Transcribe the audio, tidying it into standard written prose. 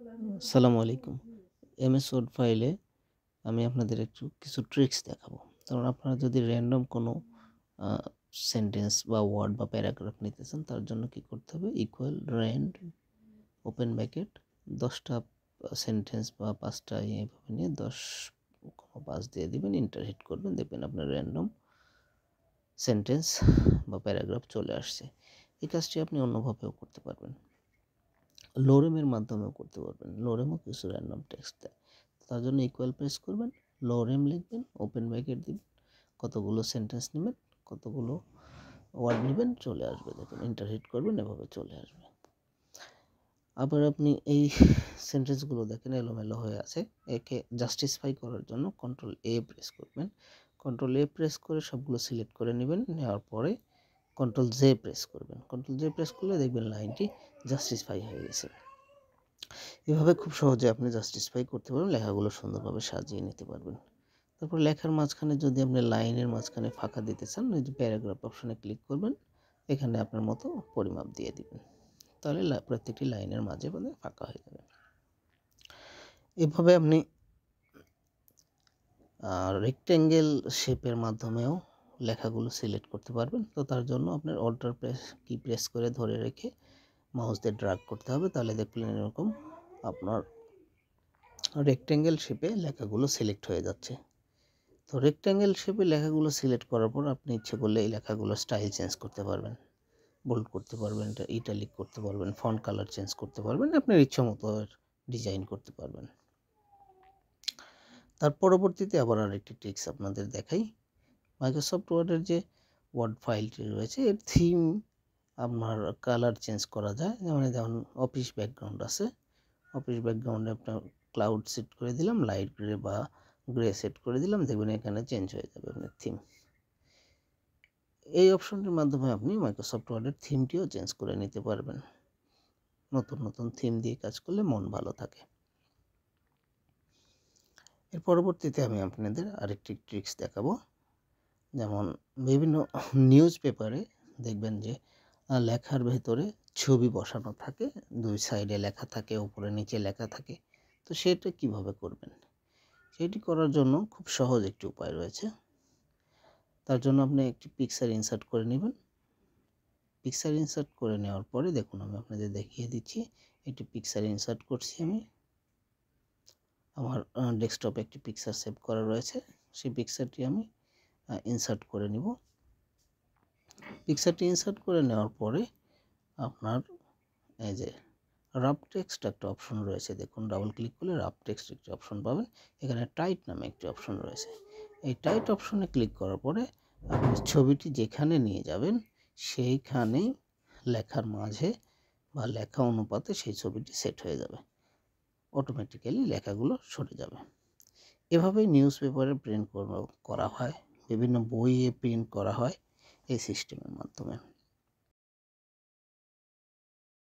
আসসালামু আলাইকুম। MS word ফাইলে আমি আপনাদের কিছু ট্রিক্স দেখাবো। কারণ আপনারা যদি র্যান্ডম কোনো আ সেন্টেন্স বা ওয়ার্ড বা প্যারাগ্রাফ নিতে চান, তার জন্য কি করতে হবে? ইকুয়াল র্যান্ড ওপেন ব্র্যাকেট ১০ টা সেন্টেন্স বা ৫ টা এভাবে নিয়ে ১০,৫ দিয়ে দিবেন, এন্টার হিট করবেন। দেখবেন আপনার র্যান্ডম সেন্টেন্স বা প্যারাগ্রাফ চলে আসছে। এই কাজটি আপনি অন্যভাবেও করতে পারবেন। লোরেমের মাধ্যমেও করতে পারবেন। লোরেমও কিছু র্যান্ডম টেক্সট দেয়। তার জন্য ইকুয়াল প্রেস করবেন, লোরেম লিখবেন, ওপেন ব্র্যাকেট দিবেন, কতগুলো সেন্টেন্স নেবেন, কতগুলো ওয়ার্ড নেবেন, চলে আসবে। দেখুন এন্টার হিট করবেন, এভাবে চলে আসবে। আবার আপনি এই সেন্টেন্সগুলো দেখেন এলোমেলো হয়ে আছে, একে জাস্টিফাই করার জন্য কন্ট্রোল এ প্রেস করবেন। কন্ট্রোল এ প্রেস করে সবগুলো সিলেক্ট করে নেবেন, নেওয়ার পরে কন্ট্রোল জে প্রেস করবেন। কন্ট্রোল জে প্রেস করলে দেখবেন লাইনটি জাস্টিফাই হয়ে গেছে। এভাবে খুব সহজে আপনি জাস্টিফাই করতে পারবেন, লেখাগুলো সুন্দরভাবে সাজিয়ে নিতে পারবেন। তারপর লেখার মাঝখানে যদি আপনি লাইনের মাঝখানে ফাঁকা দিতে চান, ওই যে প্যারাগ্রাফ অপশনে ক্লিক করবেন, এখানে আপনার মতো পরিমাপ দিয়ে দিবেন, তাহলে প্রত্যেকটি লাইনের মাঝে মাঝে ফাঁকা হয়ে যাবে। এভাবে আপনি রেক্ট্যাঙ্গেল শেপের মাধ্যমেও লেখাগুলো সিলেক্ট করতে পারবেন। তো তার জন্য আপনার অল্টার কি প্রেস করে ধরে রেখে মাউস দিয়ে ড্র্যাগ করতে হবে, তাহলে দেখবেন এরকম আপনার রেক্ট্যাঙ্গেল শেপে লেখাগুলো সিলেক্ট হয়ে যাচ্ছে। তো রেক্ট্যাঙ্গেল শেপে লেখাগুলো সিলেক্ট করার পর আপনি ইচ্ছে করলে এই লেখাগুলোর স্টাইল চেঞ্জ করতে পারবেন, বোল্ড করতে পারবেন, ইটালিক করতে পারবেন, ফন্ট কালার চেঞ্জ করতে পারবেন, আপনার ইচ্ছা মতো ডিজাইন করতে পারবেন। তার পরবর্তীতে আবার আরেকটি ট্রিক্স আপনাদের দেখাই। মাইক্রোসফট ওয়ার্ডের যে ওয়ার্ড ফাইলটি রয়েছে, এর থিম আপনার কালার চেঞ্জ করা যায়। যেমন অফিস ব্যাকগ্রাউন্ড আছে, অফিস ব্যাকগ্রাউন্ডে আপনার ক্লাউড সেট করে দিলাম, লাইট গ্রে বা গ্রে সেট করে দিলাম, দেখবেন এখানে চেঞ্জ হয়ে যাবে আপনার থিম। এই অপশনটির মাধ্যমে আপনি মাইক্রোসফট ওয়ার্ডের থিমটিও চেঞ্জ করে নিতে পারবেন। নতুন নতুন থিম দিয়ে কাজ করলে মন ভালো থাকে। এর পরবর্তীতে আমি আপনাদের আরেকটি ট্রিক্স দেখাবো। যেমন বিভিন্ন নিউজ পেপারে দেখবেন যে লেখার ভেতরে ছবি বসানো থাকে, দুই সাইডে লেখা থাকে, উপরে নিচে লেখা থাকে। তো সেটা কিভাবে করবেন? সেটি করার জন্য খুব সহজ একটি উপায় রয়েছে। তার জন্য আপনি একটি পিকচার ইনসার্ট করে নেবেন। পিকচার ইনসার্ট করে নেওয়ার পরে দেখুন আমি আপনাদের দেখিয়ে দিচ্ছি। একটি পিকচার ইনসার্ট করছি আমি। আমার ডেস্কটপে একটি পিকচার সেভ করা রয়েছে, সেই পিকচারটি আমি ইনসার্ট করে নিব। পিকচারটি ইনসার্ট করে নেওয়ার পরে আপনার এই যে রাফ টেক্সট একটা অপশন রয়েছে, দেখুন ডাবল ক্লিক করলে রাফ টেক্সট একটি অপশন পাবেন। এখানে টাইট নামে একটি অপশন রয়েছে। এই টাইট অপশনে ক্লিক করার পরে আপনি ছবিটি যেখানে নিয়ে যাবেন সেইখানেই লেখার মাঝে বা লেখা অনুপাতে সেই ছবিটি সেট হয়ে যাবে, অটোমেটিক্যালি লেখাগুলো সরে যাবে। এভাবেই নিউজ পেপারে প্রিন্ট করা হয়, বিভিন্ন বইয়ে প্রিন্ট করা হয় এই সিস্টেমের মাধ্যমে।